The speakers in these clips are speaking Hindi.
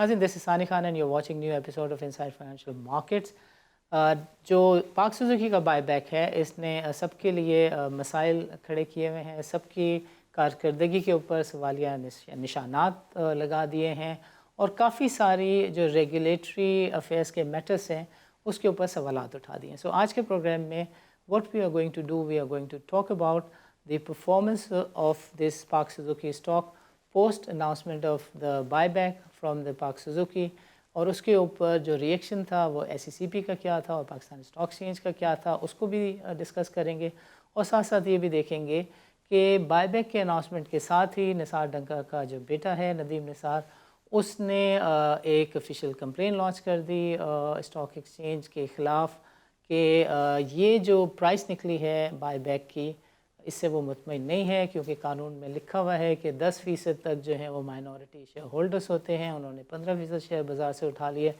नाज़रीन, this is Saani Khan and you are watching new episode of inside financial markets. जो पाक सुजुकी का बायबैक है, इसने सबके लिए मसाइल खड़े किए हुए हैं, सबकी कारकर्दगी के ऊपर सवालिया निशानात लगा दिए हैं और काफ़ी सारी जो रेगुलेटरी अफेयर्स के मैटर्स हैं उसके ऊपर सवालात उठा दिए हैं। सो आज के प्रोग्राम में what we are going to do, we are going to talk about the performance of this Pak Suzuki stock post announcement of the buyback from the Pak Suzuki, और उसके ऊपर जो रिएक्शन था वो SECP का क्या था और पाकिस्तान स्टॉक एक्सचेंज का क्या था, उसको भी डिस्कस करेंगे। और साथ साथ ये भी देखेंगे कि बायबैक के अनाउंसमेंट के साथ ही निसार डंका का जो बेटा है नदीम निसार, उसने एक ऑफिशियल कंप्लेन लॉन्च कर दी स्टॉक एक्सचेंज के ख़िलाफ़ कि ये जो प्राइस निकली है बायबैक की, इससे वो मुतमईन नहीं है, क्योंकि कानून में लिखा हुआ है कि 10% तक जो है वो माइनॉरिटी शेयर होल्डर्स होते हैं। उन्होंने 15% शेयर बाज़ार से उठा लिए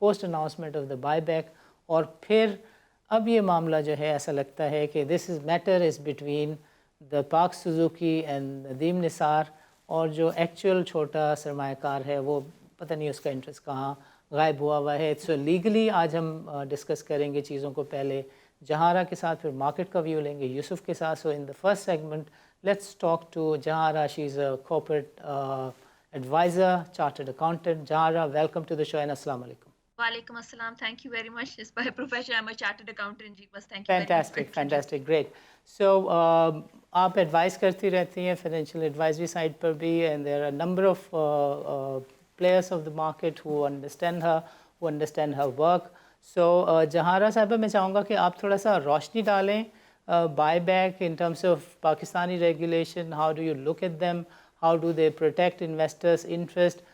post announcement of the buyback. और फिर अब ये मामला जो है ऐसा लगता है कि this is matter is between the Pak Suzuki and Nadeem Nisar, और जो एक्चुअल छोटा सरमायाकार है वो पता नहीं उसका इंटरेस्ट कहाँ गायब हुआ है। सो लीगली आज हम डिस्कस करेंगे चीज़ों को। पहले जहारा के साथ, फिर मार्केट का व्यू लेंगे यूसुफ के साथ। So in the first segment let's talk to Zahara. She is a corporate adviser, chartered accountant. Zahara, welcome to the show and अस्सलाम वालेकुम। वालेकुम अस्सलाम, thank you very much. Is by profession I am a chartered accountant जी, बस thank you very much for fantastic, introducing. Fantastic, great. So आप एडवाइस करती रहती हैं फाइनेंशियल एडवाइजरी साइड पर भी, and there are number of players of the market who understand her, who understand her work. So जहारा साहबा, मैं चाहूँगा कि आप थोड़ा सा रोशनी डालें buyback in terms of Pakistani regulation. How do you look at them? How do they protect investors' interest?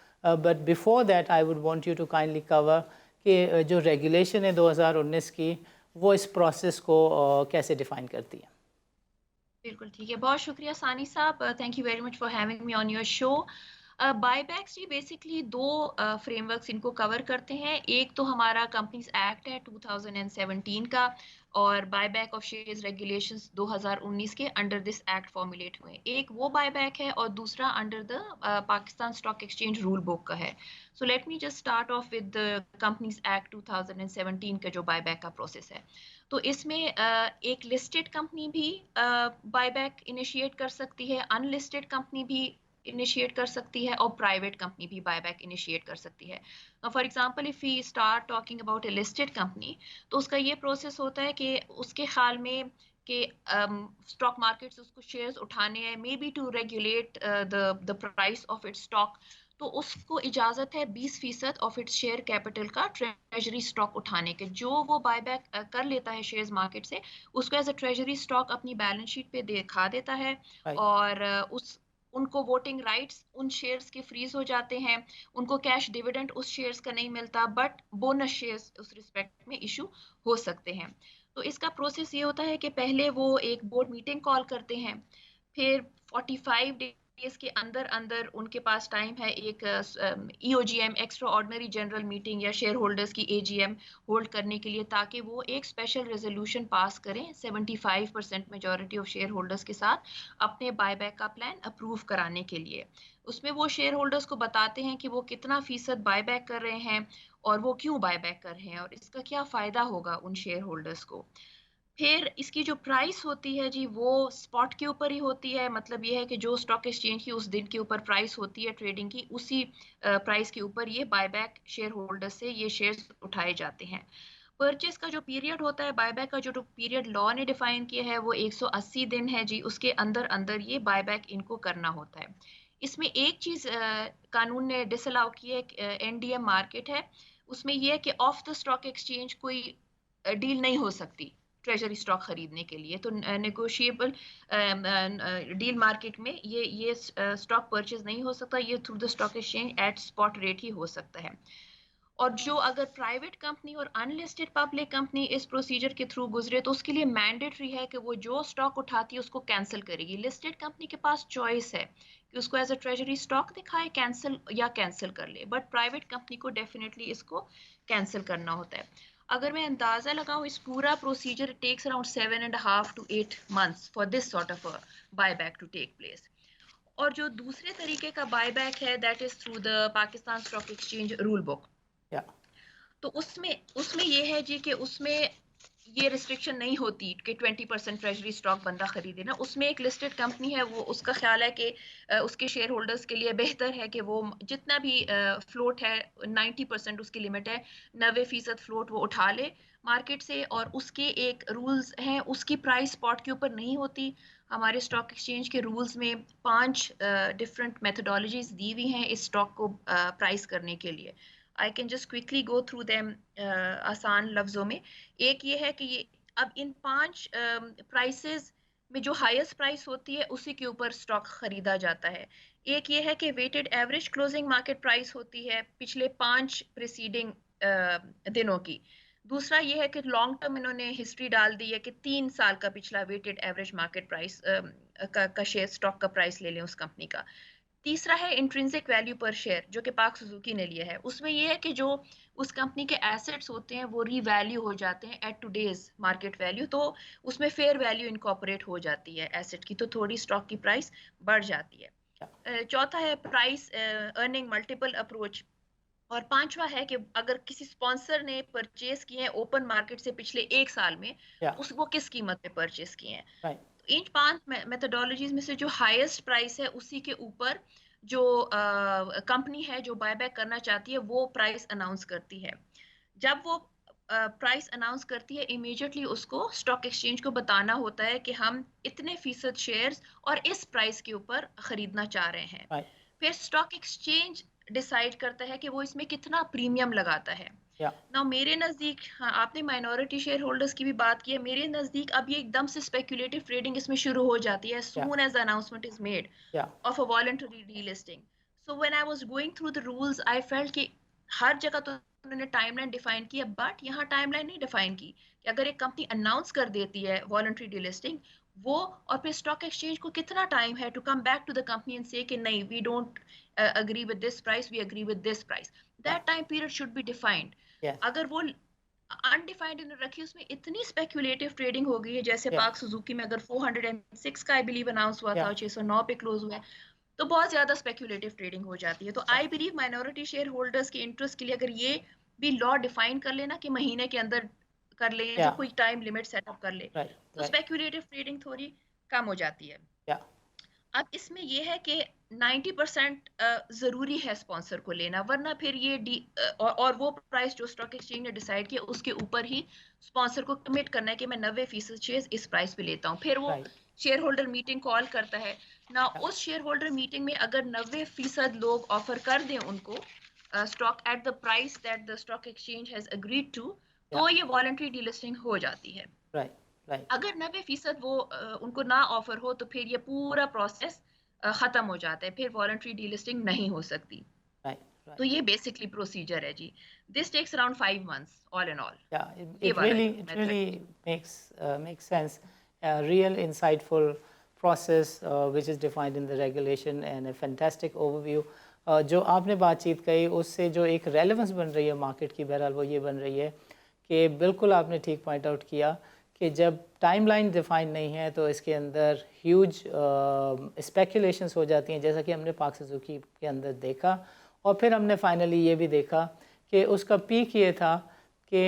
But before that, I would want you to kindly cover कि जो रेगुलेशन है 2019 की, वो इस प्रोसेस को कैसे डिफ़ाइन करती है। बिल्कुल ठीक है, बहुत शुक्रिया Saani sahab, thank you very much for having me on your show. Buybacks ji basically दो फ्रेमवर्क्स इनको कवर करते हैं। एक तो हमारा कंपनीज एक्ट है 2017 का, और बायबैक ऑफ शेयर्स रेगुलेशंस 2019 के अंडर दिस एक्ट फॉर्मुलेट हुए। एक वो बायबैक है और दूसरा under the Pakistan stock exchange rule book का है। So let me just start of with the companies act 2017 का जो बायबैक का प्रोसेस है। तो इसमें एक लिस्टेड कंपनी भी बायबैक इनिशिएट कर सकती है, अनलिस्टेड कंपनी भी इनिशिएट कर सकती है, और प्राइवेट कंपनी भी बायबैक इनिशिएट कर सकती है। For example if we start talking about a listed company, तो उसका ये प्रोसेस होता है कि उसके ख्याल में कि स्टॉक मार्केट्स उसको शेयर्स उठाने हैं, maybe to regulate the price of its stock. तो उसको इजाजत है 20% ऑफ इट्स शेयर कैपिटल का ट्रेजरी स्टॉक उठाने के। जो वो बायबैक कर लेता है शेयर्स मार्केट से, उसको एज अ ट्रेजरी स्टॉक अपनी बैलेंस शीट पे दिखा देता है, राइट। और उस उनको वोटिंग राइट्स उन शेयर्स के फ्रीज हो जाते हैं। उनको कैश डिविडेंड उस शेयर्स का नहीं मिलता, बट बोनस शेयर्स उस रिस्पेक्ट में इशू हो सकते हैं। तो इसका प्रोसेस ये होता है कि पहले वो एक बोर्ड मीटिंग कॉल करते हैं, फिर 45 डेज के अंदर अंदर उनके पास टाइम है एक EOGM extra ordinary general meeting या शेयर होल्डर्स की AGM होल्ड करने के लिए, ताकि वो एक स्पेशल रेजोल्यूशन पास करें 75% मेजॉरिटी ऑफ शेयर होल्डर्स के साथ अपने बायबैक का प्लान अप्रूव कराने के लिए। उसमें वो शेयर होल्डर्स को बताते हैं कि वो कितना फीसद बायबैक कर रहे हैं और वो क्यों बायबैक कर रहे हैं और इसका क्या फायदा होगा उन शेयर होल्डर्स को। फिर इसकी जो प्राइस होती है जी, वो स्पॉट के ऊपर ही होती है। मतलब ये है कि जो स्टॉक एक्सचेंज की उस दिन के ऊपर प्राइस होती है ट्रेडिंग की, उसी प्राइस के ऊपर ये बायबैक शेयर होल्डर से ये शेयर्स उठाए जाते हैं। परचेस का जो पीरियड होता है, बायबैक का जो पीरियड लॉ ने डिफाइन किया है, वो 180 दिन है जी। उसके अंदर अंदर ये बायबैक इनको करना होता है। इसमें एक चीज कानून ने डिसअलाउ की है, NDM मार्केट है, उसमें यह है कि ऑफ द स्टॉक एक्सचेंज कोई डील नहीं हो सकती ट्रेजरी स्टॉक खरीदने के लिए। तो नेगोशिएबल डील मार्केट में ये स्टॉक परचेज नहीं हो सकता, ये through the stock exchange at spot rate ही हो सकता है। और जो अगर प्राइवेट कंपनी और अनलिस्टेड पब्लिक कंपनी इस प्रोसीजर के थ्रू गुजरे, तो उसके लिए मैंडेटरी है कि वो जो स्टॉक उठाती है उसको कैंसिल करेगी। लिस्टेड कंपनी के पास चॉइस है कि उसको एज अ ट्रेजरी स्टॉक दिखाए, कैंसिल या कैंसिल कर ले, बट प्राइवेट कंपनी को डेफिनेटली इसको कैंसिल करना होता है। अगर मैं अंदाजा लगाऊं, इस पूरा procedure takes around 7.5 to 8 months for this sort of buyback to take place. और जो दूसरे तरीके का बायबैक है that is through the Pakistan stock exchange rule book. तो उसमें उसमें ये है जी कि उसमें ये रिस्ट्रिक्शन नहीं होती कि 20% ट्रेजरी स्टॉक बंदा खरीदे ना। उसमें एक लिस्टेड कंपनी है, वो उसका ख्याल है कि उसके शेयर होल्डर्स के लिए बेहतर है कि वो जितना भी फ्लोट है 90% उसकी लिमिट है, 90% फ्लोट वो उठा ले मार्केट से। और उसके एक रूल्स हैं, उसकी प्राइस स्पॉट के ऊपर नहीं होती। हमारे स्टॉक एक्सचेंज के रूल्स में 5 डिफरेंट मेथोडोलॉजीज दी हुई हैं इस स्टॉक को प्राइस करने के लिए। I can just quickly go through them आसान लफ्जों में। एक ये है कि ये अब इन 5 प्राइसेस में जो हाईएस्ट प्राइस होती है उसी के ऊपर स्टॉक खरीदा जाता है। एक ये है कि weighted average closing market price होती है पिछले 5 प्रीसीडिंग दिनों की। दूसरा ये है कि लॉन्ग टर्म इन्होंने हिस्ट्री डाल दी है कि 3 साल का पिछला वेटेड एवरेज मार्केट प्राइस का शेयर स्टॉक का प्राइस ले लें उस कंपनी का। तीसरा है इंट्रिंसिक वैल्यू पर शेयर जो कि पाक सुजुकी ने लिया है। उसमें यह है कि जो उस कंपनी के एसेट्स होते हैं वो रीवैल्यू हो जाते हैं एट टुडेज मार्केट वैल्यू, तो उसमें फेयर वैल्यू इनकॉर्पोरेट हो जाती है एसेट की, तो थोड़ी स्टॉक की प्राइस बढ़ जाती है। चौथा है प्राइस अर्निंग मल्टीपल अप्रोच। और पांचवा है कि अगर किसी स्पॉन्सर ने परचेज किए हैं ओपन मार्केट से पिछले 1 साल में, उस वो किस कीमत पे परचेज किए हैं। इन 5 मेथोडोलॉजीज में से जो हाईएस्ट प्राइस है उसी के ऊपर जो कंपनी है जो बायबैक करना चाहती है वो प्राइस अनाउंस करती है। जब वो प्राइस अनाउंस करती है इमीडिएटली उसको स्टॉक एक्सचेंज को बताना होता है कि हम इतने फीसद शेयर्स और इस प्राइस के ऊपर खरीदना चाह रहे हैं। फिर स्टॉक एक्सचेंज डिसाइड करता है कि वो इसमें कितना प्रीमियम लगाता है। ना मेरे नजदीक, हाँ आपने माइनॉरिटी शेयर होल्डर्स की भी बात की है, मेरे नजदीक अब ये एकदम से स्पेक्युलेटिव ट्रेडिंग इसमें शुरू हो जाती है soon as the announcement is made of a voluntary delisting. So when I was going through the rules I felt कि हर जगह तो उन्होंने टाइमलाइन डिफाइन की है, बट यहाँ टाइमलाइन नहीं डिफाइन की कि अगर एक कंपनी अनाउंस कर देती है वॉलंटरी डीलिस्टिंग वो, और फिर स्टॉक एक्सचेंज को कितना टाइम है to come back to the company and say कि नहीं we don't agree with this price, we agree with this price. That time period should be defined. अगर वो अनडिफाइंड रखी उसमें इतनी स्पेक्युलेटिव ट्रेडिंग हो गई है, जैसे पाक सुजुकी में अगर 406 का आई बिलीव अनाउंस हुआ था और 609 पे क्लोज हुआ है, तो बहुत ज्यादा स्पेक्युलेटिव ट्रेडिंग हो जाती है। तो I believe minority share holders के इंटरेस्ट के लिए अगर ये भी लॉ डिफाइन कर लेना कि महीने के अंदर कर ले या कोई टाइम लिमिट सेटअप कर ले, तो स्पेक्युलेटिव ट्रेडिंग थोड़ी कम हो जाती है। अब इसमें यह है कि 90% जरूरी है स्पॉन्सर को लेना, वरना फिर ये और वो प्राइस जो स्टॉक एक्सचेंज ने डिसाइड किया उसके ऊपर ही स्पॉन्सर को कमिट करना है कि मैं 90% शेयर इस प्राइस पे लेता हूँ। फिर वो शेयर होल्डर मीटिंग कॉल करता है ना, उस शेयर होल्डर मीटिंग में अगर 90% लोग ऑफर कर दें उनको stock at the price that the stock exchange has agreed to, तो ये वॉलंटरी डीलिस्टिंग हो जाती है। अगर 90% वो उनको ना ऑफर हो तो फिर ये पूरा प्रोसेस खत्म हो जाता है, फिर वॉलंटरी डीलिस्टिंग नहीं हो सकती। तो ये बेसिकली प्रोसीजर है जी। This takes around 5 months all in all. It really makes sense. A real insightful process which is defined in the regulation and a fantastic overview. जो आपने बातचीत कही उससे जो एक रेलेवेंस बन रही है मार्केट की, बहरहाल वो ये बन रही है कि बिल्कुल आपने ठीक पॉइंट आउट किया कि जब टाइमलाइन डिफाइन नहीं है तो इसके अंदर ह्यूज स्पेकुलेशंस हो जाती हैं, जैसा कि हमने पाक सुजुकी के अंदर देखा। और फिर हमने फाइनली ये भी देखा कि उसका पीक ये था कि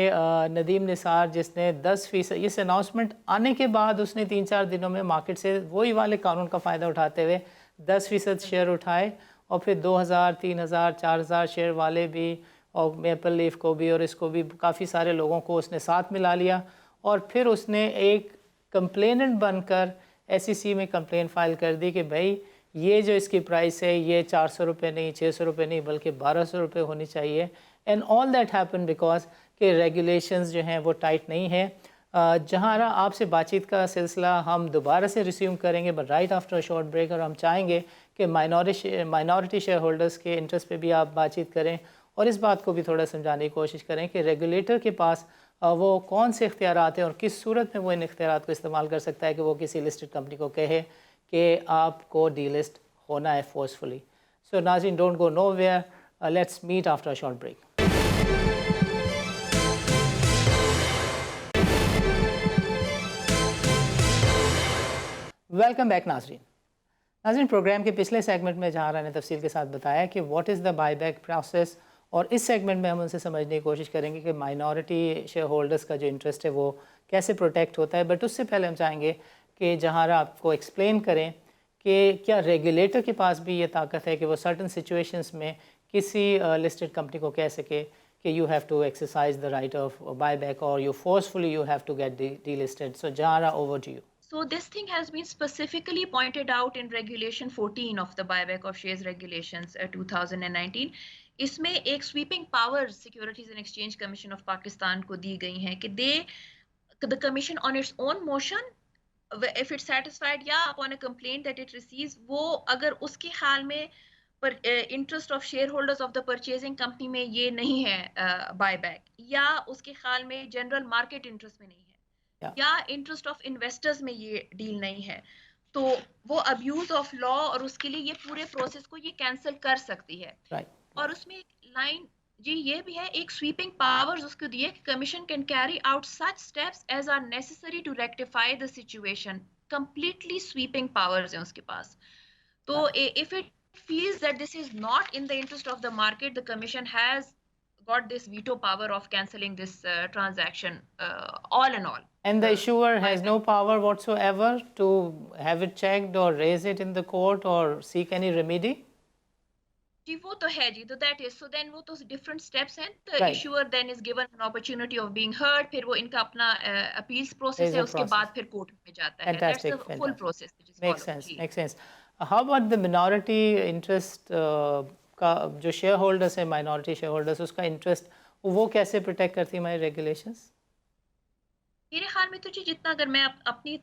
नदीम निसार जिसने 10% इस अनाउंसमेंट आने के बाद उसने 3-4 दिनों में मार्केट से वही वाले कानून का फ़ायदा उठाते हुए 10% शेयर उठाए, और फिर 2000, 3000, 4000 शेयर वाले भी और मेपल लीफ को भी और इसको भी काफ़ी सारे लोगों को उसने साथ मिला लिया। और फिर उसने एक कंप्लेनेंट बनकर SEC में कंप्लेन फाइल कर दी कि भाई ये जो इसकी प्राइस है ये 400 रुपये नहीं, 600 रुपये नहीं, बल्कि 1200 रुपये होनी चाहिए। And all that happen because के रेगुलेशंस जो हैं वो टाइट नहीं है। जहाँ आपसे बातचीत का सिलसिला हम दोबारा से रिज्यूम करेंगे but right after a short break, और हम चाहेंगे कि माइनॉरिटी शेयर होल्डर्स के इंटरेस्ट पे भी आप बातचीत करें और इस बात को भी थोड़ा समझाने की कोशिश करें कि रेगुलेटर के पास वो कौन से इख्तियारात हैं और किस सूरत में वो इन इख्तियारात को इस्तेमाल कर सकता है कि वो किसी लिस्टेड कंपनी को कहे कि आपको डीलिस्ट होना है फोर्सफुली। सो नाज़रीन, don't go nowhere, let's meet after a short break. Welcome back नाज़रीन। नाज़रीन, प्रोग्राम के पिछले सेगमेंट में जहारा ने तफसील के साथ बताया कि what is the buyback process, और इस सेगमेंट में हम उनसे समझने की कोशिश करेंगे कि माइनॉरिटी शेयर होल्डर्स का जो इंटरेस्ट है वो कैसे प्रोटेक्ट होता है। बट उससे पहले हम चाहेंगे कि जहारा आपको एक्सप्लेन करें कि क्या रेगुलेटर के पास भी ये ताकत है कि वो सर्टन सिचुएशंस में किसी लिस्टेड कंपनी को कह सके कि you have to exercise the right of buyback, और you forcefully you have to get delisted. So Zahara, over to you. So this thing has been specifically pointed out in Regulation 14 of the Buyback of Shares Regulations 2019. इसमें एक sweeping power Securities and Exchange Commission of Pakistan को दी गई है कि the commission on its own motion, if it's satisfied या upon a complaint that it receives, वो अगर उसके हाल में पर interest of share holders of the purchasing company में ये नहीं है बायबैक, या उसके ख्याल में जनरल मार्केट इंटरेस्ट में नहीं है, या इंटरेस्ट ऑफ इन्वेस्टर्स में ये डील नहीं है, तो वो अब्यूज ऑफ लॉ और उसके लिए ये पूरे प्रोसेस को ये कैंसिल कर सकती है। और उसमें एक लाइन जी ये भी है, एक स्वीपिंग पावर्स उसको दिए कि commission can carry out such steps as are necessary to rectify the situation. Completely sweeping powers हैं उसके पास। तो if it feels that this is not in the interest of the market, the commission has got this veto power of cancelling this transaction all in all. And the issuer has no power whatsoever to have it checked or raise it in the court or seek any remedy? जी वो तो है जी, तो that is, so then वो तो different steps हैं, the issuer then is given an opportunity of being heard, फिर वो इनका अपना appeals process है, उसके बाद फिर कोर्ट में जाता है। That's the full process which is followed. Makes sense. How about the minority interest का जो शेयर होल्डर्स है, माइनॉरिटी शेयर होल्डर्स, उसका इंटरेस्ट वो कैसे प्रोटेक्ट करती है हमारी रेगुलेशंस? मेरे ख्याल में तो जी जितना अगर मैं अपनी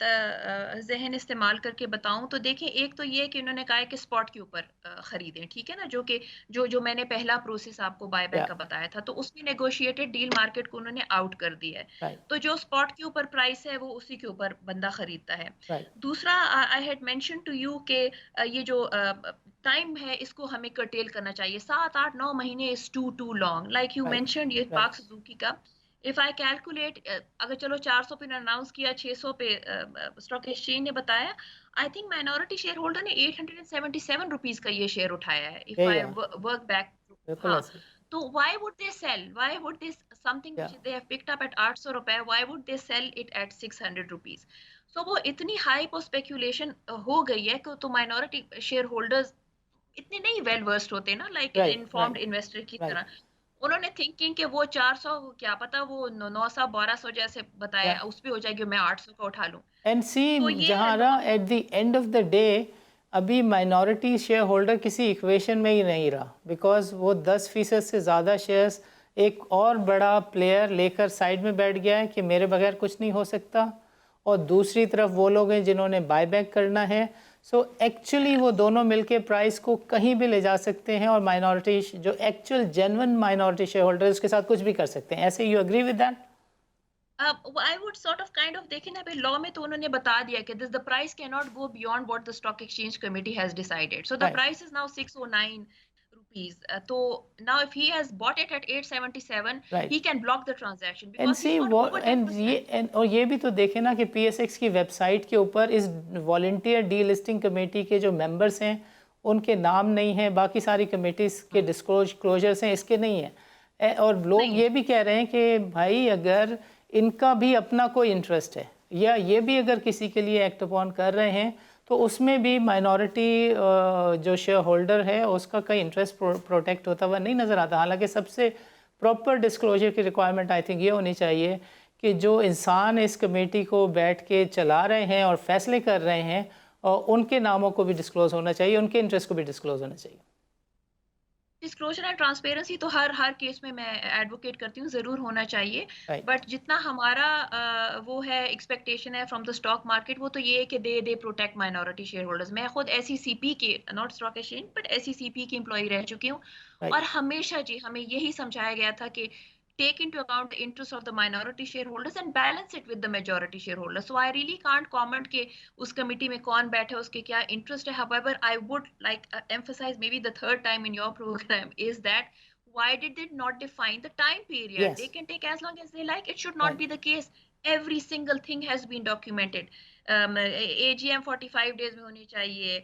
जहन इस्तेमाल करके बताऊं तो देखिए, एक तो ये कि उन्होंने कहा है कि स्पॉट के ऊपर खरीदें, ठीक है ना, जो कि जो मैंने पहला प्रोसेस आपको बायबैक का बताया था, तो उसमें नेगोशिएटेड डील मार्केट को उन्होंने आउट कर दिया है। तो जो स्पॉट के ऊपर प्राइस है वो उसी के ऊपर बंदा खरीदता है। दूसरा, I had mention to you के ये जो टाइम है इसको हमें कर्टेल करना चाहिए। 7, 8, 9 महीने is too long, like you mentioned ये पार्क सुजुकी का। इफ आई कैलकुलेट, अगर चलो 400 पे अनाउंस किया, 600 पे स्टॉक एक्सचेंज ने बताया, I think minority share holder ने 877 रुपीज का ये शेयर उठाया है। इफ आई वर्क बैक, तो why would they sell, why would they something which they have picked up at 800 रुपए, why would they sell it at 600 rupees? So वो इतनी हाइप और स्पेकुलेशन हो गई है कि तो माइनॉरिटी शेयर होल्डर्स इतने नहीं वेल वर्स्ड होते ना, लाइक इन्फॉर्म्ड इन्वेस्टर की तरह। उन्होंने थिंकिंग कि वो 400, क्या पता वो 900 1200 जैसे बताया, उस पे हो जाएगी, मैं 800 का उठा लूं। एंड सी जहारा, at the end of the day अभी माइनॉरिटी शेयर होल्डर किसी इक्वेशन में ही नहीं रहा, बिकॉज वो 10% से ज़्यादा शेयर्स एक और बड़ा प्लेयर लेकर साइड में बैठ गया है कि मेरे बगैर कुछ नहीं हो सकता, और दूसरी तरफ वो लोग हैं जिन्होंने बायबैक करना है। सो एक्चुअली वो दोनों मिलके प्राइस को कहीं भी ले जा सकते हैं, और माइनॉरिटी जो actual genuine minority share holder उसके साथ कुछ भी कर सकते हैं। ऐसे you agree with that? I would sort of kind of देखें ना, भाई लॉ में तो उन्होंने बता दिया कि this the price cannot go beyond what the stock exchange committee has decided. So the price is now 609 rupees. So now if he has bought it at 877, he can block the transaction because he's not over 10%. और ये भी तो देखें ना कि PSX की वेबसाइट के ऊपर इस वॉलंटियर डीलिस्टिंग कमेटी के जो मेंबर्स हैं उनके नाम नहीं हैं, बाकी सारी कमेटीज के डिस्क्लोजर्स हैं, इसके नहीं है। और लोग ये भी कह रहे हैं कि भाई अगर इनका भी अपना कोई इंटरेस्ट है, या ये भी अगर किसी के लिए एक्ट अपॉन कर रहे हैं, तो उसमें भी माइनॉरिटी जो शेयर होल्डर है उसका कई इंटरेस्ट प्रोटेक्ट होता हुआ नहीं नज़र आता। हालांकि सबसे प्रॉपर डिस्क्लोजर की रिक्वायरमेंट आई थिंक ये होनी चाहिए कि जो इंसान इस कमेटी को बैठ के चला रहे हैं और फैसले कर रहे हैं, और उनके नामों को भी डिस्क्लोज होना चाहिए, उनके इंटरेस्ट को भी डिस्क्लोज होना चाहिए। डिस्क्लोजर एंड ट्रांसपेरेंसी तो हर केस में मैं एडवोकेट करती हूँ, जरूर होना चाहिए। बट जितना हमारा वो है एक्सपेक्टेशन है फ्रॉम द स्टॉक मार्केट, वो तो ये है कि they protect minority share holders. मैं खुद SECP के, not stock exchange but SECP की एम्प्लॉय रह चुकी हूँ, और हमेशा जी हमें यही समझाया गया था कि take into account the interests of the minority shareholders and balance it with the majority shareholders. So I really can't comment कि उस कमिटी में कौन बैठे, उसके क्या इंटरेस्ट है। However, I would like emphasize maybe the third time in your program is that why did they not define the time period? Yes. They can take as long as they like. It should not be the case. Every single thing has been documented. AGM 45 days में होनी चाहिए,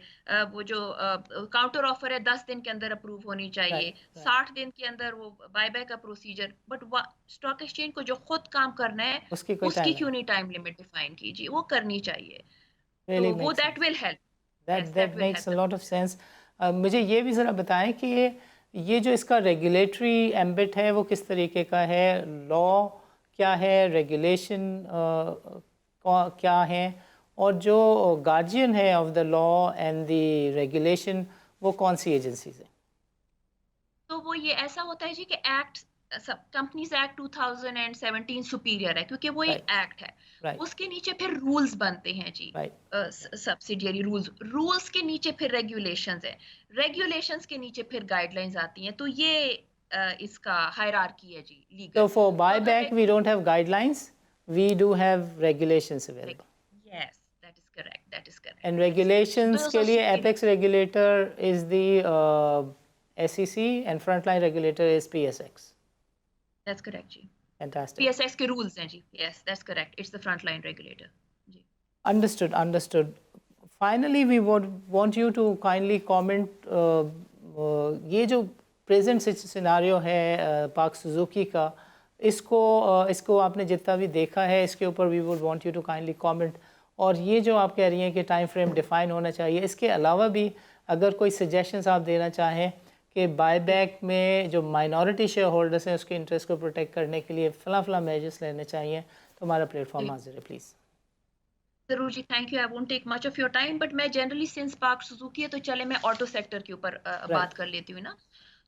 वो जो काउंटर ऑफर है 10 दिन के अंदर अप्रूव होनी चाहिए, राइट, राइट। 60 दिन के अंदर वो बायबैक का प्रोसीजर, बट स्टॉक एक्सचेंज को जो खुद काम करना है उसकी कोई उसकी टाइम क्यों है, नहीं टाइम लिमिट डिफाइन कीजिए, वो करनी चाहिए। रियली तो वो make that sense. Will help. That yes, that that will makes a help the lot of process. Sense. मुझे ये भी ज़रा बताएं कि ये जो इसका रेगुलेटरी एम्बिट है वो किस तरीके का है, लॉ क्या है, रेगुलेशन क्या है, और जो गार्जियन है of the law and the regulation वो कौन सी एजेंसीज है? तो वो ये ऐसा होता है जी कि एक्ट, कंपनीज एक्ट 2017 सुपीरियर है, क्योंकि वो एक राइट, एक्ट है। राइट, उसके नीचे फिर रूल्स बनते हैं जी, राइट। सब्सिडियरी रूल्स, रूल्स के नीचे फिर रेगुलेशंस है, रेगुलेशंस के नीचे फिर गाइडलाइंस आती हैं। तो ये इसका हायरार्की है जी, So लीगल। for तो अगर buyback, we don't have guidelines. We do have regulations available. Yes, that is correct, that is correct, And that is correct. So regulations दोस के आर लिए supreme. apex regulator is the SEC and frontline regulator is PSX. That's correct जी। Fantastic. पीएसएक्स के रूल्स हैं जी। Yes, that's correct, it's the front line regulator जी। Understood, understood. Finally, we would want you to kindly comment ये जो present scenario है पार्क सुजुकी का, इसको आपने जितना भी देखा है इसके ऊपर we would want you to kindly comment। और ये जो आप कह रही हैं कि टाइम फ्रेम डिफाइन होना चाहिए, इसके अलावा भी अगर कोई सजेशंस आप देना चाहें कि बायबैक में जो माइनॉरिटी शेयर होल्डर्स हैं उसके इंटरेस्ट को प्रोटेक्ट करने के लिए फला मेजर्स लेने चाहिए, तो हमारा प्लेटफॉर्म हाजिर है, प्लीज़। जरूर जी, thank you. I won't take much of your time, but मैं जनरली सिंस पार्क सुजुकी है तो चले मैं ऑटो सेक्टर के ऊपर बात राइट, कर लेती हूँ ना।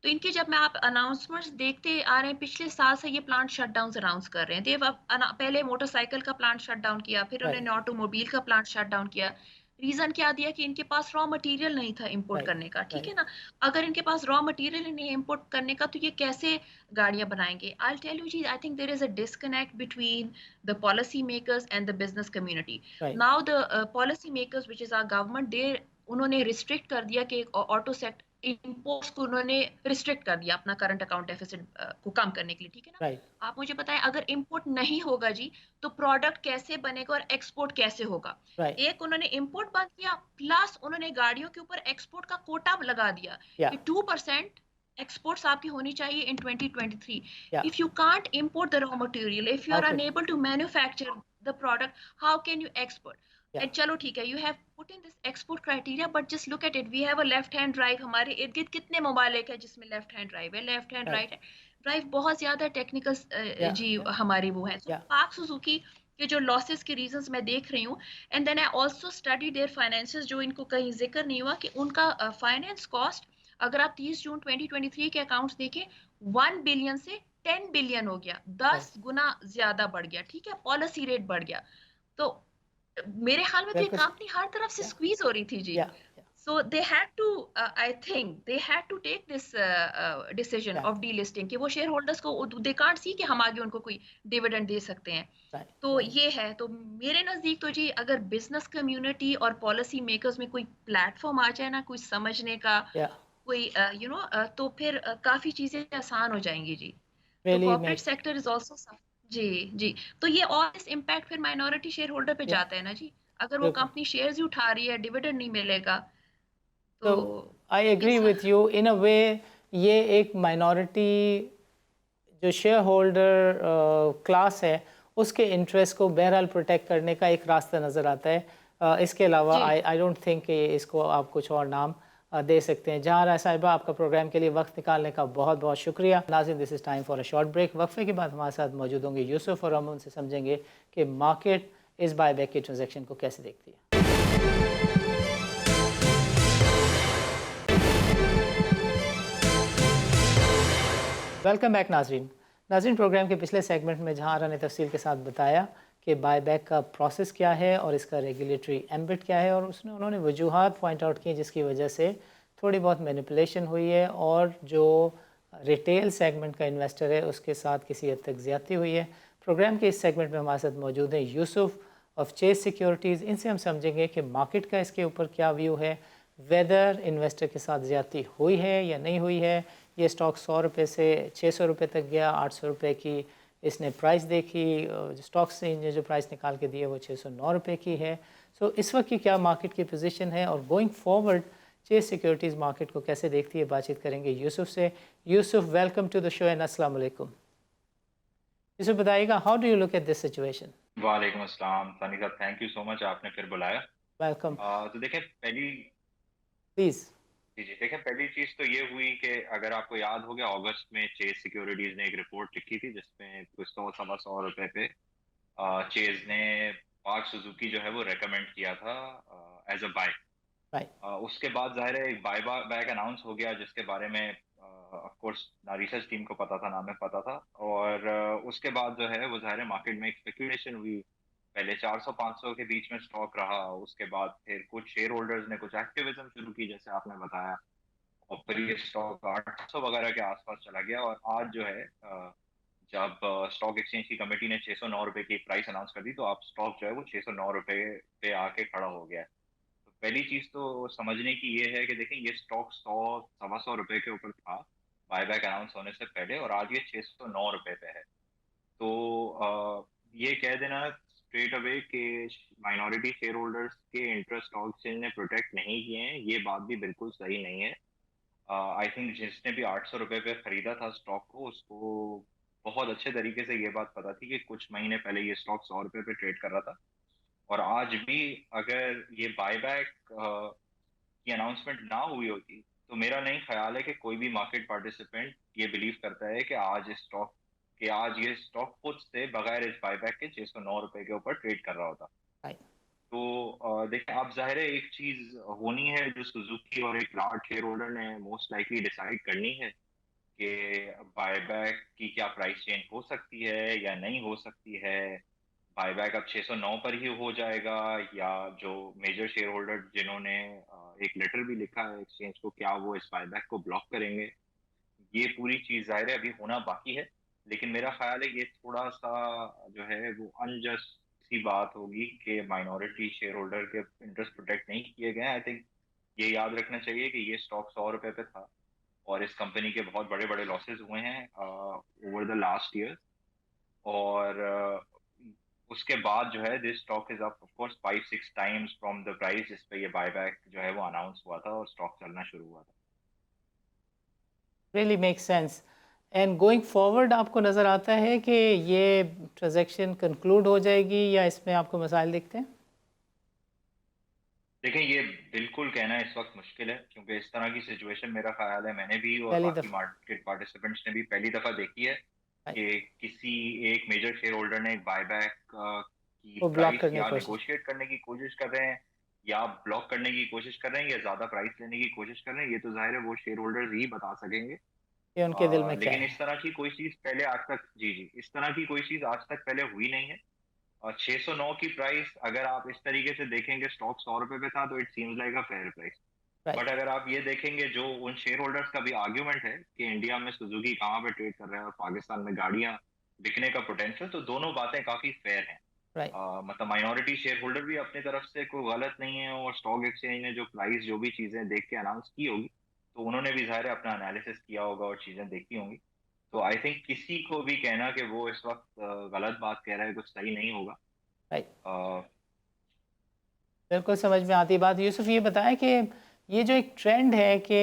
तो इनके जब मैं आप अनाउंसमेंट्स देखते आ रहे हैं, पिछले साल से ये प्लांट शटडाउन अनाउंस कर रहे हैं। देव पहले मोटरसाइकिल का प्लांट शट डाउन किया, फिर राइट, उन्होंने ऑटोमोबाइल का प्लांट शट डाउन किया। रीजन क्या दिया कि इनके पास रॉ मटेरियल नहीं था इंपोर्ट राइट, करने का, ठीक है राइट, ना। अगर इनके पास रॉ मटेरियल नहीं है इंपोर्ट करने का, तो ये कैसे गाड़ियां बनाएंगे? आई टेल यू जी, I think there is a disconnect between the policy makers and the business community. Right, now the policy makers which is our government, they उन्होंने रिस्ट्रिक्ट कर दिया कि ऑटो सेक्टर इंपोर्ट्स को उन्होंने रिस्ट्रिक्ट कर दिया अपना करंट अकाउंट डेफिसिट को कम करने के लिए, ठीक है ना। राइट, आप मुझे बताएं, अगर इंपोर्ट नहीं होगा जी, तो प्रोडक्ट कैसे बनेगा और एक्सपोर्ट कैसे होगा? राइट, एक उन्होंने इंपोर्ट बंद किया, प्लस उन्होंने गाड़ियों के ऊपर एक्सपोर्ट का कोटा लगा दिया या, कि 2% एक्सपोर्ट्स आपकी होनी चाहिए इन 2023। या, if you can't import the raw material, if you how are can, enable to manufacture the product, how can you export? या, एंड चलो ठीक है, you have put in this export criteria, but just look at it, we have a left hand drive. हमारे इर्द गिर्द कितने मोबाइल है जिसमें लेफ्ट हैंड ड्राइव है, left hand right, right drive, बहुत ज्यादा टेक्निकल या, जी या, हमारी वो है। सो या, पार्क सुजुकी के जो लॉसेस के रीजंस मैं देख रही हूँ, and then I also study their finances, जो इनको कहीं जिक्र नहीं हुआ कि उनका फाइनेंस कॉस्ट, अगर आप 30 जून 2023 के अकाउंट्स देखें, 1 बिलियन से 10 बिलियन हो गया, राइट, 10 गुना ज्यादा बढ़ गया, ठीक है, पॉलिसी रेट बढ़ गया। तो मेरे ख्याल में तो ये बिल्कुल, कंपनी हर तरफ से या, स्क्वीज हो रही थी जी। या, So they had to, I think they had to take this decision या, of delisting कि वो शेयर होल्डर्स को, they can't see कि हम आगे उनको कोई डिविडेंड दे सकते हैं। राइट, तो राइट, ये है, तो मेरे नजदीक तो जी, अगर बिजनेस कम्युनिटी और पॉलिसी मेकर्स में कोई प्लेटफॉर्म आ जाए ना, कोई समझने का, या, कोई तो फिर काफी चीजें आसान हो जाएंगी जी। तो really corporate make, sector is also, जी जी। तो ये और इस इम्पैक्ट फिर माइनॉरिटी शेयर होल्डर पे या, जाता है ना जी। अगर वो बिल्कुल। कंपनी शेयर्स ही उठा रही है, डिविडेंड नहीं मिलेगा, तो तो I agree it's with you in a way, ये एक माइनॉरिटी जो शेयर होल्डर क्लास है उसके इंटरेस्ट को बहरहाल प्रोटेक्ट करने का एक रास्ता नज़र आता है। इसके अलावा जी। आई डोंट थिंक कि इसको आप कुछ और नाम दे सकते हैं। जहाँ राय साहिबा, आपका प्रोग्राम के लिए वक्त निकालने का बहुत बहुत शुक्रिया। नाज़रीन, this is time for a short break. वक्फे के बाद हमारे साथ मौजूद होंगे यूसुफ, और हम उनसे समझेंगे कि मार्केट इस बायबैक के ट्रांजेक्शन को कैसे देखती है। वेलकम बैक नाजरीन। नाजरीन, प्रोग्राम के पिछले सेगमेंट में जहां आरा ने तफसील के साथ बताया कि बायबैक का प्रोसेस क्या है और इसका रेगुलेटरी एम्बिट क्या है, और उन्होंने वजूहात पॉइंट आउट की जिसकी वजह से थोड़ी बहुत मैनिपुलेशन हुई है और जो रिटेल सेगमेंट का इन्वेस्टर है उसके साथ किसी हद तक ज़्यादती हुई है। प्रोग्राम के इस सेगमेंट में हमारे साथ मौजूद हैं यूसुफ ऑफ चेस सिक्योरिटीज़। इनसे हम समझेंगे कि मार्केट का इसके ऊपर क्या व्यू है, वेदर इन्वेस्टर के साथ ज़्यादती हुई है या नहीं हुई है। ये स्टॉक 100 रुपये से 600 रुपये तक गया, 800 रुपये की इसने प्राइस देखी, स्टॉक से जो प्राइस निकाल के दी है वो 609 रुपये की है। सो इस वक्त की क्या मार्केट की पोजीशन है और going forward Chase securities market को कैसे देखती है, बातचीत करेंगे यूसुफ से। Yusuf, welcome to the show and अस्सलाम वालेकुम। यूसुफ बताइएगा, how do you look at this situation? वालेकुम अस्सलाम सनी साहब, थैंक यू सो मच, आपने फिर बुलाया। वेलकम। तो देखें पहली प्लीज़। जी जी देखें, पहली चीज तो ये हुई कि अगर आपको याद हो गया, अगस्त में चेज सिक्योरिटीज ने एक रिपोर्ट लिखी थी जिसमें कुछ 100 सवा 100 रुपए पे चेज ने पार्क सुजुकी जो है वो रेकमेंड किया था एज अ बाय। राइट। उसके बाद जाहिर है एक बाय बैक अनाउंस हो गया जिसके बारे में ऑफ कोर्स ना रिसर्च टीम को पता था ना हमें पता था। और उसके बाद जो है वो जाहिर है मार्केट में एक स्पेकुलेशन हुई। पहले 400-500 के बीच में स्टॉक रहा, उसके बाद फिर कुछ शेयर होल्डर्स ने कुछ एक्टिविज्म शुरू की जैसे आपने बताया, और फिर ये स्टॉक 800 वगैरह के आसपास चला गया। और आज जो है जब स्टॉक एक्सचेंज की कमेटी ने 609 रुपए की प्राइस अनाउंस कर दी, तो आप स्टॉक जो है वो 609 रुपए पे आके खड़ा हो गया है। तो पहली चीज तो समझने की ये है कि देखें ये स्टॉक 100 सवा 100 रुपए के ऊपर था बायबैक अनाउंस होने से पहले, और आज ये 609 रुपए पे है। तो ये कह देना स्ट्रेट अवे कि माइनॉरिटी शेयर होल्डर्स के इंटरेस्ट स्टॉक एक्सचेंज ने प्रोटेक्ट नहीं किए हैं, ये बात भी बिल्कुल सही नहीं है। आई थिंक जिसने भी 800 रुपए पे खरीदा था स्टॉक को, उसको बहुत अच्छे तरीके से ये बात पता थी कि कुछ महीने पहले ये स्टॉक 100 रुपए पे ट्रेड कर रहा था। और आज भी अगर ये बायबैक की अनाउंसमेंट ना हुई होती, तो मेरा नहीं ख्याल है कि कोई भी मार्केट पार्टिसिपेंट ये बिलीव करता है कि आज ये स्टॉक खुद से बगैर इस बायबैक के 609 रुपए के ऊपर ट्रेड कर रहा होता। राइट। तो देखिए आप जाहिर है एक चीज होनी है जो सुजुकी और एक लार्ज शेयर होल्डर ने मोस्ट लाइकली डिसाइड करनी है कि बायबैक की क्या प्राइस चेंज हो सकती है या नहीं हो सकती है। बायबैक अब 609 पर ही हो जाएगा, या जो मेजर शेयर होल्डर जिन्होंने एक लेटर भी लिखा है एक्सचेंज को, क्या वो इस बायबैक को ब्लॉक करेंगे। ये पूरी चीज जाहिर है अभी होना बाकी है। लेकिन मेरा ख्याल है ये थोड़ा सा जो है वो अनजस्ट सी बात होगी कि माइनॉरिटी शेयर होल्डर के इंटरेस्ट प्रोटेक्ट नहीं किए गए। आई थिंक ये याद रखना चाहिए कि ये स्टॉक 100 रुपए पे था, और इस कंपनी के बहुत बड़े बड़े लॉसेस हुए हैं ओवर द लास्ट ईयर। और उसके बाद जो है this stock is up of course 5-6 times from the price जिस पे ये बायबैक जो है वो अनाउंस हुआ था और स्टॉक चलना शुरू हुआ था। Really make sense. And going forward आपको नज़र आता है कि ये ट्रांजैक्शन कंक्लूड हो जाएगी या इसमें आपको मसाइल दिखते हैं? देखिए ये बिल्कुल कहना इस वक्त मुश्किल है, क्योंकि इस तरह की सिचुएशन मेरा ख्याल है मैंने भी और पहली बाकी दफ़ा। मार्केट पार्टिसिपेंट्स ने भी पहली दफा देखी है राइट। कि किसी एक मेजर शेयर होल्डर ने एक बायबैक की वो ब्लॉक प्राइस करने की या कोशिश। निगोशिएट करने की कोशिश कर रहे हैं, या ब्लॉक करने की कोशिश कर रहे हैं, या ज्यादा प्राइस लेने की कोशिश कर रहे हैं। ये तो जाहिर है वो शेयर होल्डर्स ही बता सकेंगे। ये उनके दिल में क्या लेकिन है। इस तरह की कोई चीज पहले आज तक, जी जी, इस तरह की कोई चीज आज तक पहले हुई नहीं है। और 609 की प्राइस अगर आप इस तरीके से देखेंगे, स्टॉक 100 रुपए पे था, तो it seems like a fair price. Right. But अगर आप ये देखेंगे जो उन शेयर होल्डर्स का भी आर्ग्यूमेंट है कि इंडिया में सुजुकी कहाँ पे ट्रेड कर रहा है और पाकिस्तान में गाड़ियां बिकने का पोटेंशियल, तो दोनों बातें काफी फेयर हैं। राइट। मतलब माइनॉरिटी शेयर होल्डर भी अपनी तरफ से कोई गलत नहीं है, और स्टॉक एक्सचेंज ने जो प्राइस जो भी चीजें देख के अनाउंस की होगी, तो उन्होंने भी जाहिर है अपना एनालिसिस किया होगा और चीजें देखी होंगी। तो आई थिंक किसी को भी कहना कि वो इस वक्त गलत बात कह रहा है कुछ सही नहीं होगा। राइट। अ, बिल्कुल समझ में आती बात। यूसुफ ये बताएं कि ये जो एक ट्रेंड है कि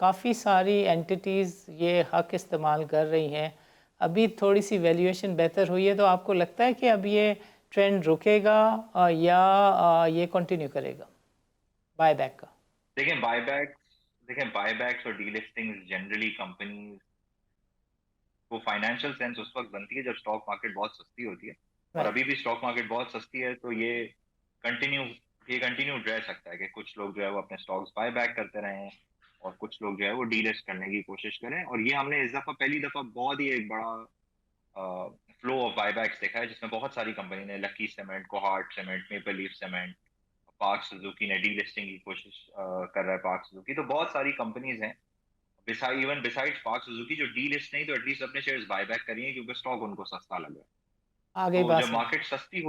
काफ़ी सारी एंटिटीज़ ये हक इस्तेमाल कर रही हैं, अभी थोड़ी सी वैल्यूएशन बेहतर हुई है, तो आपको लगता है कि अब ये ट्रेंड रुकेगा या ये कंटिन्यू करेगा बायबैक का? देखें बायबैक्स और डीलिस्टिंग्स जनरली कंपनीज को फाइनेंशियल सेंस उस वक्त बनती है जब स्टॉक मार्केट बहुत सस्ती होती है। और राइट। अभी भी स्टॉक मार्केट बहुत सस्ती है, तो कंटिन्यू ये कंटिन्यू रह सकता है कि कुछ लोग जो है वो अपने स्टॉक्स बाय बैक करते रहे हैं, और कुछ लोग जो है वो डीलिस्ट करने की कोशिश करें। और ये हमने इस दफा पहली दफा बहुत ही एक बड़ा फ्लो ऑफ बायबैक्स देखा है, जिसमें बहुत सारी कंपनी ने, lucky cement, cohort cement, maple leaf cement, park Suzuki ने डीलिस्टिंग की कोशिश कर रहा है पार्क सुजुकी। तो बहुत सारी कंपनीज हैं इवन बिसाइड्स पार्क सुजुकी जो डी लिस्ट नहीं तो एटलीस्ट अपने शेयर्स बायबैक करिए, क्योंकि स्टॉक उनको सस्ता लगा। आ गई तो बात जब समझ। मार्केट सस्ती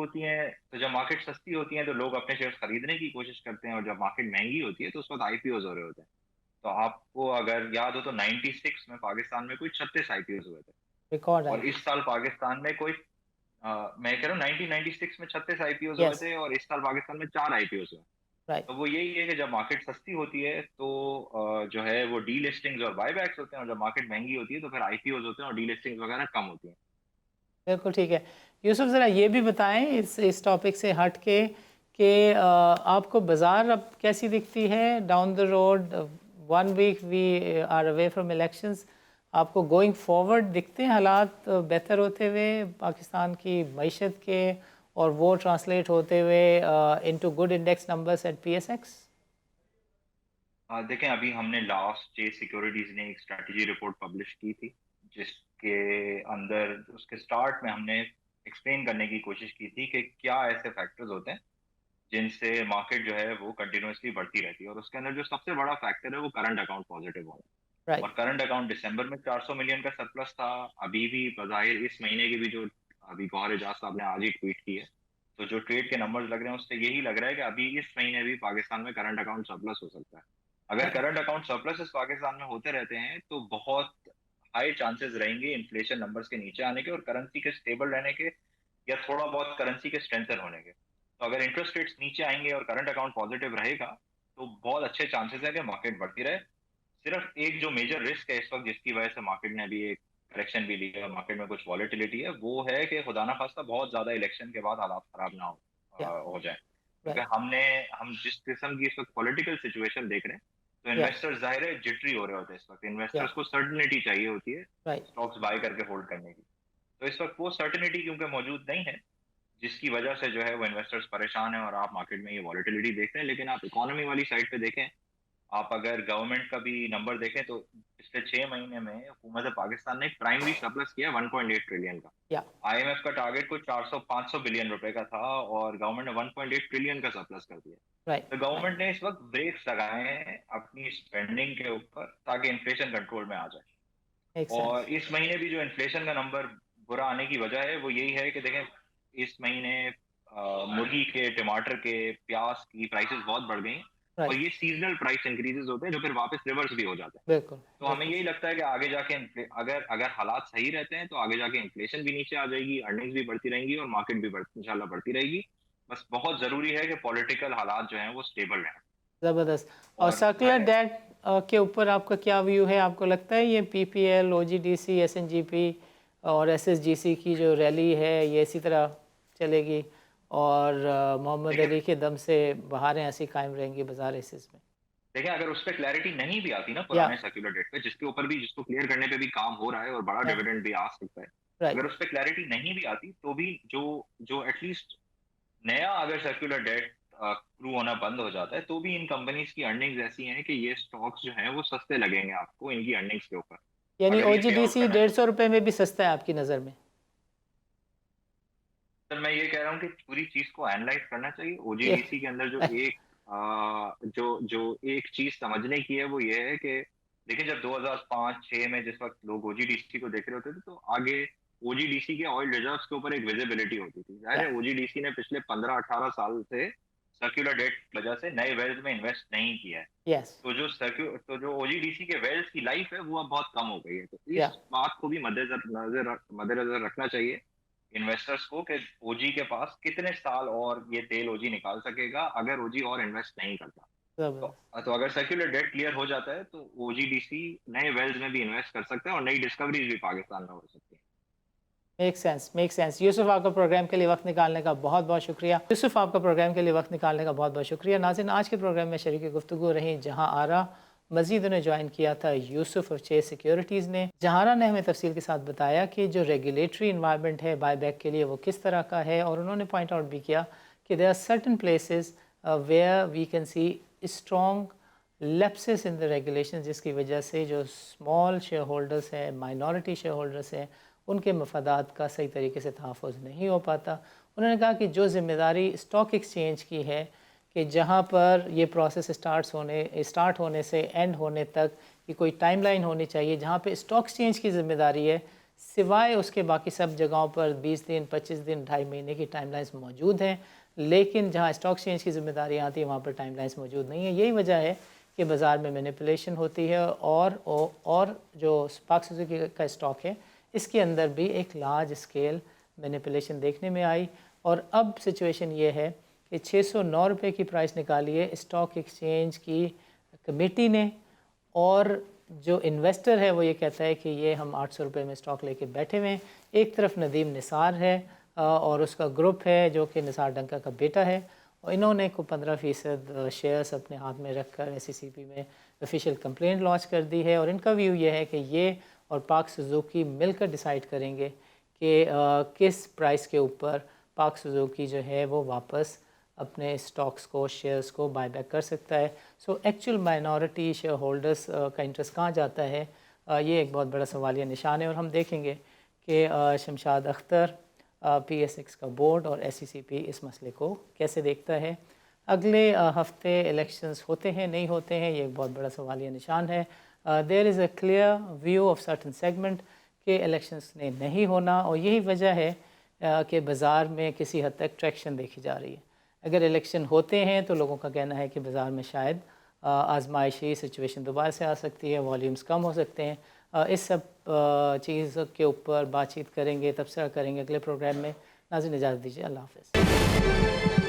होती है तो लोग अपने शेयर्स खरीदने की कोशिश करते हैं, और जब मार्केट महंगी होती है तो उस वक्त आईपीओज हो रहे होते हैं। तो आपको अगर याद हो तो 96 में पाकिस्तान में कोई 36 आईपीओज हुए थे। रिकॉर्ड और आई। इस साल पाकिस्तान में कोई मैं कह रहा हूँ 1996 में 36 आईपीओ हुए यस, थे और इस साल पाकिस्तान में 4 आईपीओ हुए। राइट। तो वो यही है कि जब मार्केट सस्ती होती है तो जो है वो डी लिस्टिंग्स और बायबैक्स होते हैं, और जब मार्केट महंगी होती है तो फिर आईपीओ होते हैं और डी लिस्टिंग्स वगैरह कम होती हैं। बिल्कुल ठीक है। यूसुफ ज़रा ये भी बताएं इस टॉपिक से हट के कि आपको बाज़ार अब कैसी दिखती है down the road? 1 week we are away from elections. आपको गोइंग फॉरवर्ड दिखते हैं हालात बेहतर होते हुए पाकिस्तान की मईशत के, और वो ट्रांसलेट होते हुए into good index numbers at PSX? देखें, अभी हमने लास्ट जे सिक्योरिटीज ने एक स्ट्रेटजी रिपोर्ट पब्लिश की थी, जिसके अंदर उसके स्टार्ट में हमने एक्सप्लेन करने की कोशिश की थी कि क्या ऐसे फैक्टर्स होते हैं जिनसे मार्केट जो है वो कंटिन्यूअसली बढ़ती रहती है। और उसके अंदर जो सबसे बड़ा फैक्टर है वो करंट अकाउंट पॉजिटिव होना। राइट। और करंट अकाउंट दिसंबर में 400 मिलियन का सरप्लस था। अभी भी बज़ाहिर इस महीने की भी जो अभी गौहर एजाज साहब ने आज ही ट्वीट की है, तो जो ट्रेड के नंबर्स लग रहे हैं उससे यही लग रहा है कि अभी इस महीने भी पाकिस्तान में करंट अकाउंट सरप्लस हो सकता है। अगर करंट अकाउंट सरप्लस पाकिस्तान में होते रहते हैं तो बहुत हाई चांसेस रहेंगे इन्फ्लेशन नंबर्स के नीचे आने के और करेंसी के स्टेबल रहने के, या थोड़ा बहुत करेंसी के स्ट्रेंथन होने के। तो अगर इंटरेस्ट रेट्स नीचे आएंगे और करंट अकाउंट पॉजिटिव रहेगा तो बहुत अच्छे चांसेस है कि मार्केट बढ़ती रहे। सिर्फ एक जो मेजर रिस्क है इस वक्त जिसकी वजह से मार्केट ने अभी एक करेक्शन भी ली है और मार्केट में कुछ वॉलेटिलिटी है, वो है कि खुदा ना खास्ता बहुत ज्यादा इलेक्शन के बाद हालात खराब ना या, हो जाए। क्योंकि राइट। हम जिस किस्म की इस वक्त पॉलिटिकल सिचुएशन देख रहे हैं, तो या, इन्वेस्टर्स जाहिर है जिटरी हो रहे होते हैं इस वक्त। या, इन्वेस्टर्स को सर्टनिटी चाहिए होती है राइट। स्टॉक्स बाय करके होल्ड करने की। तो इस वक्त वो सर्टनिटी क्योंकि मौजूद नहीं है, जिसकी वजह से जो है वो इन्वेस्टर्स परेशान है और आप मार्केट में ये वॉलेटिलिटी देख रहे हैं। लेकिन आप इकोनॉमी वाली साइड पे देखें, आप अगर गवर्नमेंट का भी नंबर देखें तो पिछले 6 महीने में हुकूमत पाकिस्तान ने प्राइमरी सरप्लस किया 1.8 ट्रिलियन का। या, आईएमएफ का टारगेट कुछ 400-500 बिलियन रुपए का था और गवर्नमेंट ने 1.8 ट्रिलियन का सरप्लस कर दिया। राइट, तो राइट। गवर्नमेंट ने इस वक्त ब्रेक्स लगाए हैं अपनी स्पेंडिंग के ऊपर ताकि इन्फ्लेशन कंट्रोल में आ जाए। मेक और सेंस। इस महीने भी जो इन्फ्लेशन का नंबर बुरा आने की वजह है वो यही है कि देखें, इस महीने मुर्गी के, टमाटर के, प्याज की प्राइसेस बहुत बढ़ गई हैं। और राइट। ये सीजनल प्राइस इंक्रीजेस होते हैं जो फिर वापस रिवर्स भी हो जाते हैं। बिल्कुल, तो हमें बिल्कुल। यही लगता है कि आगे जाके अगर अगर हालात सही रहते हैं तो आगे जाके इन्फ्लेशन भी नीचे आ जाएगी, अर्निंग्स भी बढ़ती रहेंगी और मार्केट भी इंशाल्लाह बढ़ती रहेगी। बस बहुत जरूरी है कि पॉलिटिकल हालात जो हैं वो स्टेबल रहें। ज़बरदस्त। और और सर्कुलर डेट के ऊपर आपका क्या व्यू है? आपको लगता है ये पीपीएल, ओजीडीसी, एसएनजीपी और एसएसजीसी की जो रैली है ये इसी तरह चलेगी, और मोहम्मद देखिए अली के दम से बहारें ऐसी कायम रहेंगी बाजार एसिस में? देखिए अगर उस पर क्लैरिटी नहीं भी आती ना या, पुराने सर्कुलर डेट पे, जिसके ऊपर भी जिसको क्लियर करने पे भी काम हो रहा है और बड़ा या, डिविडेंड भी आ सकता है, राइट। अगर उस पर क्लैरिटी नहीं भी आती तो भी जो जो एटलीस्ट नया अगर सर्कुलर डेट क्रू होना बंद हो जाता है तो भी इन कंपनीज की अर्निंग्स ऐसी हैं कि ये स्टॉक्स जो हैं वो सस्ते लगेंगे आपको इनकी अर्निंग्स के ऊपर, यानी अगर ये पे आउट ओजीडीसी करना। 150 रुपये में भी सस्ता है आपकी नज़र में? सर मैं ये कह रहा हूँ कि पूरी चीज को एनालाइज करना चाहिए। ये ओजीडीसी के अंदर जो एक जो जो एक चीज समझने की है वो ये है कि देखिए, जब 2005-6 में जिस वक्त लोग ओजीडीसी को देख रहे होते थे तो आगे ओजीडीसी के ऑयल रिजर्व्स के ऊपर एक विजिबिलिटी होती थी। जाहिर या, है ओजीडीसी ने पिछले 15-18 साल से सर्कुलर डेट की वजह से नए वेल्थ में इन्वेस्ट नहीं किया है। यस, तो जो ओजीडीसी के वेल्थ की लाइफ है वो अब बहुत कम हो गई है। तो या, इस बात को भी मद्देनजर रखना चाहिए इन्वेस्टर्स को कि ओजी के पास कितने साल और ये तेल ओजी निकाल सकेगा अगर ओजी और इन्वेस्ट नहीं करता। ज़बरदस्त। तो अगर सर्कुलर डेट क्लियर हो जाता है तो ओजीडीसी नए वेल्थ में भी इन्वेस्ट कर सकता है और नई डिस्कवरीज भी पाकिस्तान में हो सकती है। Make sense, make sense. Yusuf, आपका प्रोग्राम के लिए वक्त निकालने का बहुत बहुत शुक्रिया। यूसुफ, आपका प्रोग्राम के लिए वक्त निकालने का बहुत बहुत शुक्रिया। नाज़रीन, आज के प्रोग्राम में शरीक गुफ्तगू रही जहांआरा मजीद ने ज्वाइन किया था यूसुफ और चेस सिक्योरिटीज़ ने। जहांआरा ने हमें तफसील के साथ बताया कि जो रेगुलेटरी इन्वायरमेंट है बायबैक के लिए वो किस तरह का है, और उन्होंने पॉइंट आउट भी किया कि there are certain places where we can see strong lapses in the regulation, जिसकी वजह से जो स्मॉल शेयर होल्डर्स हैं, माइनॉरिटी शेयर होल्डर्स हैं, उनके मफादात का सही तरीके से तहफ़्फ़ुज़ नहीं हो पाता। उन्होंने कहा कि जो ज़िम्मेदारी स्टॉक एक्सचेंज की है कि जहाँ पर ये प्रोसेस स्टार्ट होने से एंड होने तक की कोई टाइमलाइन होनी चाहिए, जहाँ पे स्टॉक एक्सचेंज की ज़िम्मेदारी है, सिवाय उसके बाकी सब जगहों पर 20 दिन, 25 दिन, 2.5 महीने की टाइमलाइंस मौजूद हैं। लेकिन जहाँ स्टॉक एक्सचेंज की ज़िम्मेदारी आती है वहाँ पर टाइमलाइंस मौजूद नहीं है। यही वजह है कि बाज़ार में मैनिपुलेशन होती है, और जो स्पार्क सुजुकी का स्टॉक है इसके अंदर भी एक लार्ज स्केल मैनिपुलेशन देखने में आई। और अब सिचुएशन ये है कि 609 रुपये की प्राइस निकाली है स्टॉक एक्सचेंज की कमेटी ने, और जो इन्वेस्टर है वो ये कहता है कि ये हम 800 रुपये में स्टॉक लेके बैठे हुए हैं। एक तरफ नदीम निसार है और उसका ग्रुप है जो कि निसार डंका का बेटा है, और इन्होंने को 15% शेयर्स अपने हाथ में रखकर SECP में ऑफिशियल कंप्लेंट लॉन्च कर दी है। और इनका व्यू ये है कि ये और पाक सुजुकी मिलकर डिसाइड करेंगे कि किस प्राइस के ऊपर पाक सुजुकी जो है वो वापस अपने स्टॉक्स को, शेयर्स को बायबैक कर सकता है। So actual minority share holders का इंटरेस्ट कहाँ जाता है, ये एक बहुत बड़ा सवालिया निशान है। और हम देखेंगे कि शमशाद अख्तर, PSX का बोर्ड और SECP इस मसले को कैसे देखता है। अगले हफ्ते इलेक्शंस होते हैं नहीं होते हैं, ये एक बहुत बड़ा सवालिया निशान है। There is a clear view of certain segment के इलेक्शंस ने नहीं होना, और यही वजह है कि बाज़ार में किसी हद तक ट्रैक्शन देखी जा रही है। अगर इलेक्शन होते हैं तो लोगों का कहना है कि बाज़ार में शायद आजमाइशी सिचुएशन दोबारा से आ सकती है, वॉल्यूम्स कम हो सकते हैं। इस सब चीज़ के ऊपर बातचीत करेंगे, तबसरा करेंगे अगले प्रोग्राम में। नाज़रीन इजाज़त दीजिए, अल्लाह हाफ़िज़।